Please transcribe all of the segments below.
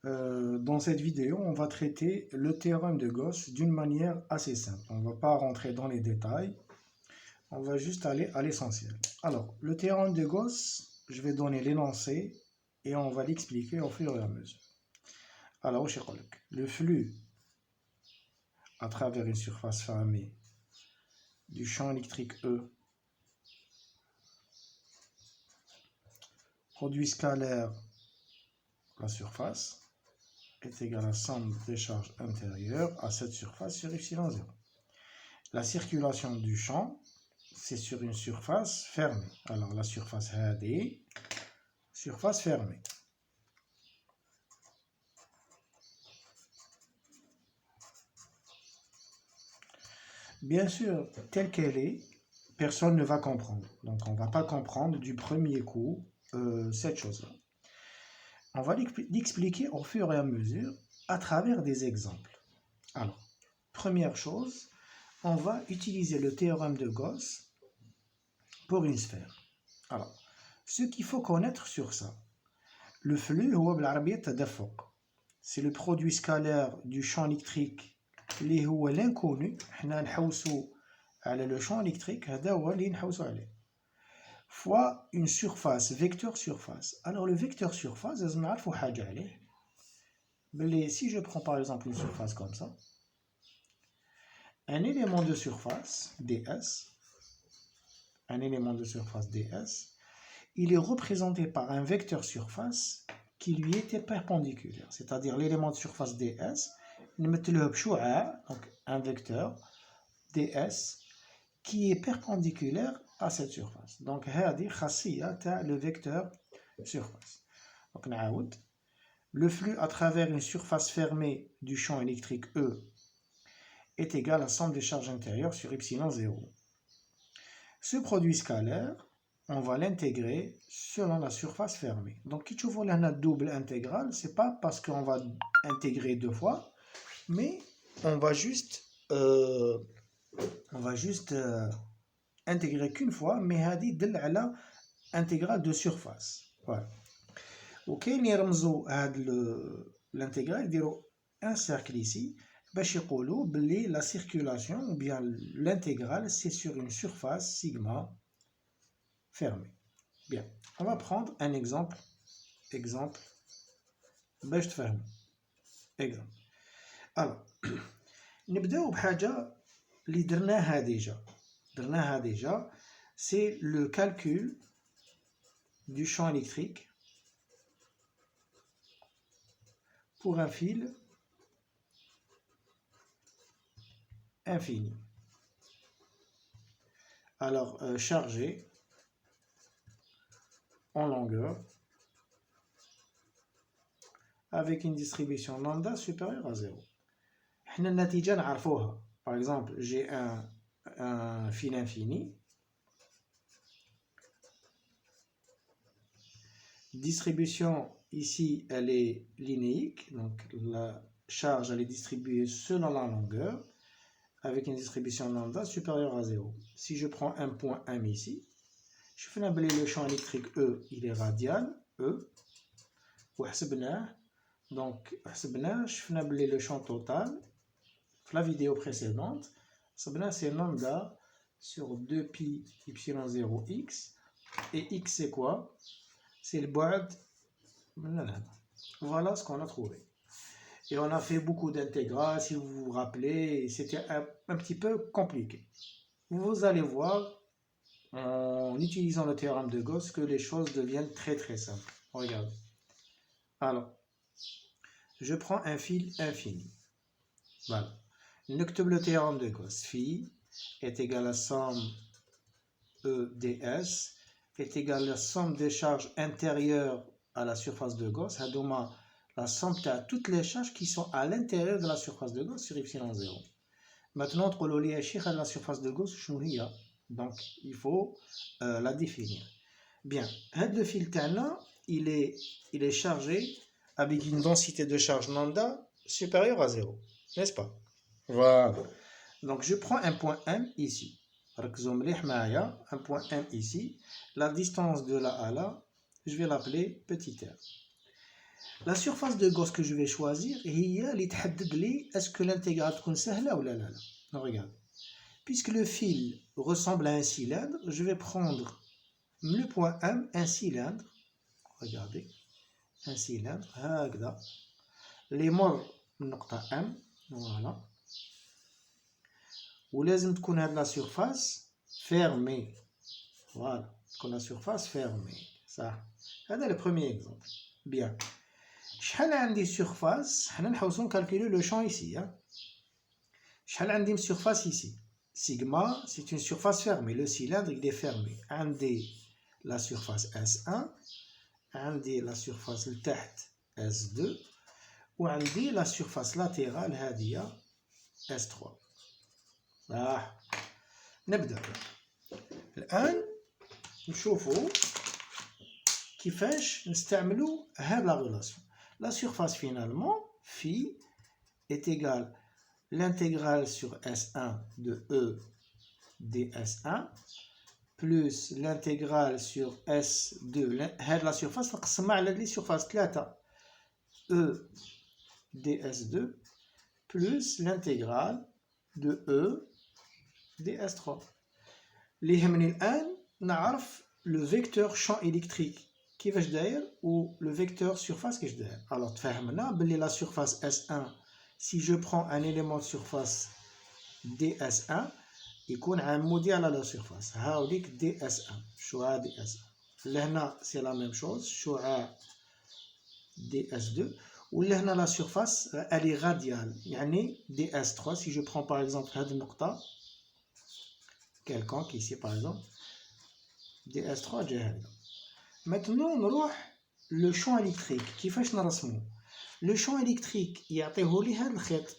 Dans cette vidéo, on va traiter le théorème de Gauss d'une manière assez simple. On ne va pas rentrer dans les détails, on va juste aller à l'essentiel. Alors, le théorème de Gauss, je vais donner l'énoncé et on va l'expliquer au fur et à mesure. Alors, le flux à travers une surface fermée du champ électrique E, produit scalaire la surface, est égal à la somme des charges intérieures à cette surface sur epsilon 0. La circulation du champ, c'est sur une surface fermée. Alors la surface AD, surface fermée. Bien sûr, telle qu'elle est, personne ne va comprendre. Donc on ne va pas comprendre du premier coup cette chose-là. On va l'expliquer au fur et à mesure à travers des exemples. Alors, première chose, on va utiliser le théorème de Gauss pour une sphère. Alors, ce qu'il faut connaître sur ça, le flux, c'est le produit scalaire du champ électrique, l'inconnu, le champ électrique, fois une surface, vecteur surface. Alors, le vecteur surface, si je prends par exemple une surface comme ça, un élément de surface, ds, il est représenté par un vecteur surface qui lui était perpendiculaire. C'est-à-dire l'élément de surface ds, donc un vecteur ds qui est perpendiculaire à cette surface. Donc, le vecteur surface. Donc, le flux à travers une surface fermée du champ électrique E est égal à la somme des charges intérieures sur epsilon 0. Ce produit scalaire, on va l'intégrer selon la surface fermée. Donc, si tu vois la double intégrale, ce n'est pas parce qu'on va intégrer deux fois, mais on va juste intégrer qu'une fois, mais هذه تدل على intégrale de surface. Voilà. وكاين يرمزوا هاد l'intégrale يديروا un cercle ici باش يقولوا بلي la circulation ou bien l'intégrale c'est sur une surface sigma fermée. Bien, on va prendre un exemple باش تفهموا. exemple. Alors, نبداو بحاجه اللي درناها déjà, c'est le calcul du champ électrique pour un fil infini. Alors, chargé en longueur avec une distribution lambda supérieure à 0. احنا النتيجة نعرفوها. Par exemple, j'ai un fil infini. Distribution ici, elle est linéique, donc la charge elle est distribuée selon la longueur avec une distribution lambda supérieure à 0. Si je prends un point M ici, je fais le champ électrique E, il est radial, E, donc je fais le champ total. La vidéo précédente, c'est lambda sur 2pi epsilon 0 x, et x c'est quoi? C'est le بعد. Voilà ce qu'on a trouvé. Et on a fait beaucoup d'intégrales, si vous vous rappelez, c'était un petit peu compliqué. Vous allez voir, en utilisant le théorème de Gauss, que les choses deviennent très très simples. Regardez. Alors, je prends un fil infini. Voilà. Le théorème de Gauss, phi est égal à la somme EDS est égal à la somme des charges intérieures à la surface de Gauss, la somme de toutes les charges qui sont à l'intérieur de la surface de Gauss sur epsilon 0. Maintenant, on va la surface de Gauss, donc il faut la définir. Bien, le fil là, il est chargé avec une densité de charge lambda supérieure à 0, n'est-ce pas? Voilà. Donc je prends un point M ici. Un point M ici. La distance de là à là, je vais l'appeler petit r. La surface de Gauss que je vais choisir, est-ce que l'intégrale est simple ou non? Non, regarde. Puisque le fil ressemble à un cylindre, je vais prendre le point M, un cylindre. Regardez, un cylindre. Les morts, نقطة M. Voilà. ولازم تكون هاد la surface fermée. Voilà, تكون la surface fermée. Ça. هذا le premier exemple. Bien. شحال عندي surface, حنا نحوسو calculer le champ ici. شحال عندي surface ici. Sigma, c'est une surface fermée. Le cylindre, il est fermé. عندي la surface S1, عندي la surface لتحت S2, وعندي la surface latérale هذه S3. نبدأ. الآن نشوفوا كيفاش نستعملوا هاد la relation. La surface finalement, phi, est égale l'intégrale sur S1 de E ds1 plus l'intégrale sur S2. La surface نقسمها على les surfaces 3 E ds2 plus l'intégrale de E ds3. اللي يهمني الآن نعرف le vecteur champ électrique كيفاش داير و le vecteur surface كيفاش داير. Alors تفهمنا باللي la surface S1, si je prends un élément de surface ds1, يكون عمودي على la surface. هاوليك ds1 شعاع ds1. لهنا c'est la même chose, شعاع ds2. ولهنا la surface elle est radiale, يعني ds3. Si je prends par exemple هذه النقطة quelconque ici par exemple, ds3 جا هكذا. Maintenant نروح le champ électrique. كيفاش نرسمو؟ Le champ électrique يعطيهولي هذا الخيط.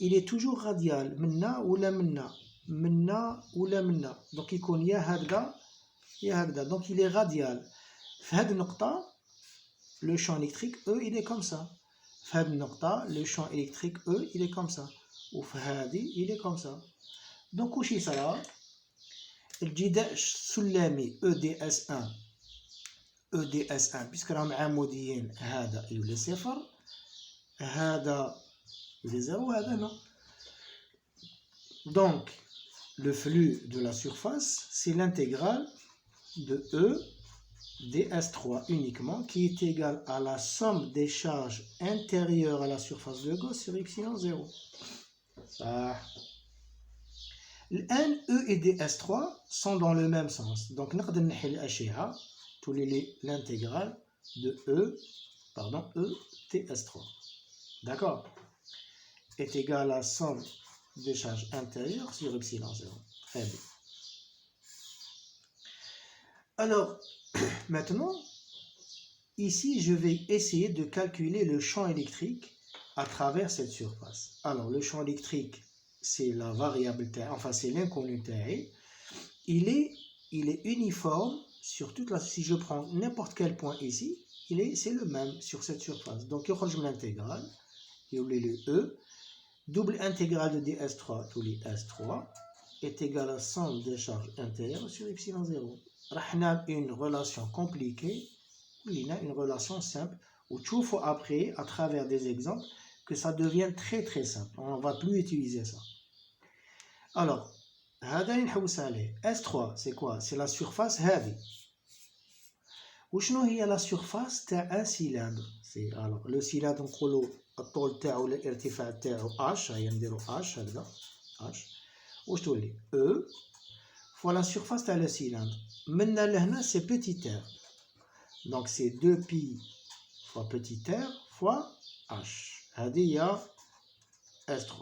Il est toujours radial منا ولا منا منا ولا منا. Donc يكون يا هكذا يا هكذا. Donc il est radial. في هذه النقطة le champ électrique E il est comme ça. في هذه النقطة le champ électrique E il est comme ça. وفي هذه il est comme ça. Donc واش يصرى؟ الجداء السلمي EDS1 EDS1 puisque راهم عموديين هذا يولي صفر هذا يولي زيرو هذا نو. Donc le flux de la surface c'est l'intégrale de E ds3 uniquement qui est égale à la somme des charges intérieures à la surface de Gauss sur epsilon 0. Ça. الآن E et ds3 sont dans le même sens. Donc نقدر نحل الأشعة تولي l'intégrale de E ds3. D'accord, est égale à la somme des charges intérieures sur epsilon 0. Très bien. Alors, maintenant, ici, je vais essayer de calculer le champ électrique à travers cette surface. Alors, le champ électrique, c'est la variable T, enfin, c'est l'inconnu T. Il est uniforme sur toute la... Si je prends n'importe quel point ici, c'est le même sur cette surface. Donc, je l'intégrale, il y a le E, double intégrale de ds3, tous les s3, est égale à la somme des charges intérieures sur epsilon 0. On a une relation compliquée, on a une relation simple, où tu vois après, à travers des exemples, que ça devient très très simple. On ne va plus utiliser ça. Alors, S3, c'est quoi? C'est la surface heavy. وشنو هي la surface تاع un cylindre? C'est alors le cylindre نقولوا الطول تاعو ولا الارتفاع تاعو h, هيا نديرو h هكذا h. واش تولي E fois la surface تاع le cylindre. منا لهنا c'est petit r. Donc c'est 2pi fois petit r fois h. هذه هي S3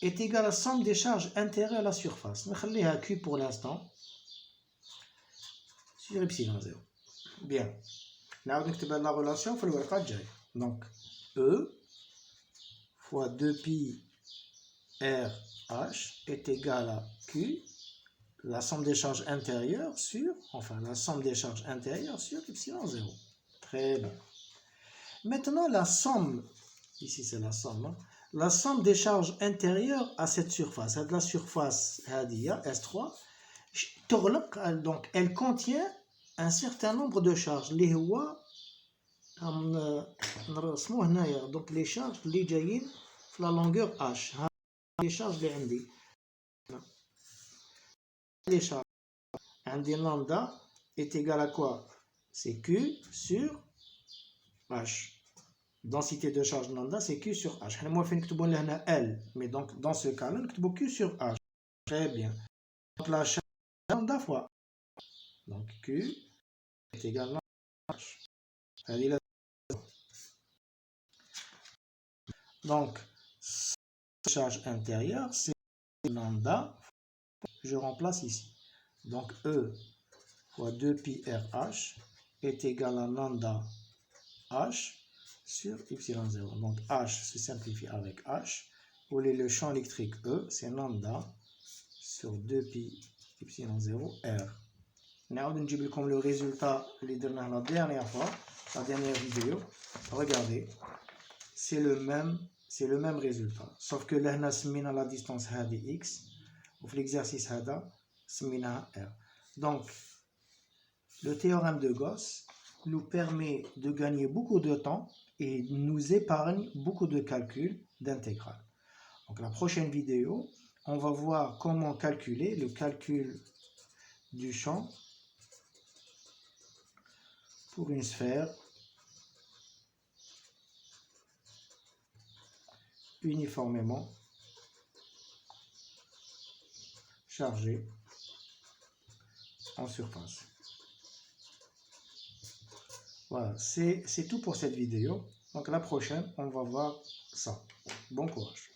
est égal à la somme des charges intérieures à la surface. نخليها Q pour l'instant sur epsilon 0. Bien. نعاود نكتب la relation في الورقة الجاية. Donc E fois 2pi RH est égal à Q, la somme des charges intérieures sur, la somme des charges intérieures sur epsilon 0. Très bien. Maintenant, la somme, ici c'est la somme, hein, la somme des charges intérieures à cette surface, la surface S3, donc elle contient un certain nombre de charges. Les هو نرسمو هنايا دونك لي شارج اللي جايين في لا لونغور اش. ها لي شارج اللي عندي، لي شارج عندي لامدا est égal à quoi? C'est Q sur H. Densité de charge lambda, c'est Q sur H. حنا موالفين نكتبو لهنا L, mais donc dans ce cas-là نكتبو Q sur H. Très bien. Donc la charge lambda fois. Donc Q est égal à H. هذه لا. Donc charge intérieure, c'est lambda. Je remplace ici. Donc E fois 2pi RH est égal à lambda H sur y0. Donc H se simplifie avec H. Où est le champ électrique E? C'est lambda sur 2pi y0 R. On va comme le résultat la dernière fois, la dernière vidéo. Regardez, c'est le même résultat. Sauf que là, on a la distance X. Ou l'exercice R. Donc, le théorème de Gauss nous permet de gagner beaucoup de temps et nous épargne beaucoup de calculs d'intégrale. Donc, la prochaine vidéo, on va voir comment calculer le calcul du champ pour une sphère uniformément chargée en surface. Voilà, c'est tout pour cette vidéo. Donc la prochaine, on va voir ça. Bon courage.